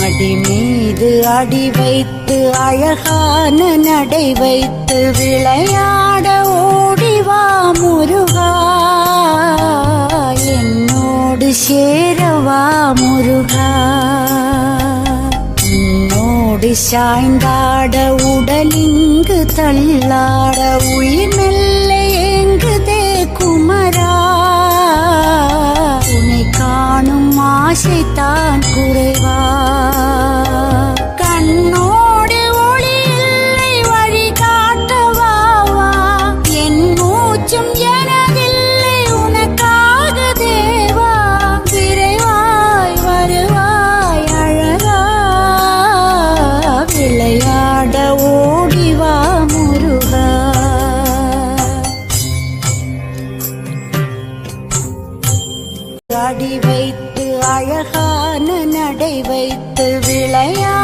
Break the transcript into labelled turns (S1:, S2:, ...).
S1: மடி மீது அடி வைத்து அழகான நடை வைத்து விளையாட ஓடிவா முருகா, என்னோடு சேரவா முருகா. உன்னோடு சாய்ந்தாட உடலிங்கு தள்ளாட உயிர் மெல்ல ஏங்குதே குமரா, உன்னை காணும் ஆசைத்தான் குறைவா. கண்ணோடு ஒளி இல்லை வழி காட்டவாவா, என் மூச்சும் எனதில்லை உனக்காக தேவா. விரைவாய் வருவாய் அழகா, விளையாட ஓடிவா முருகா. அடி வைத்து அழகான நடை வைத்து விளையாட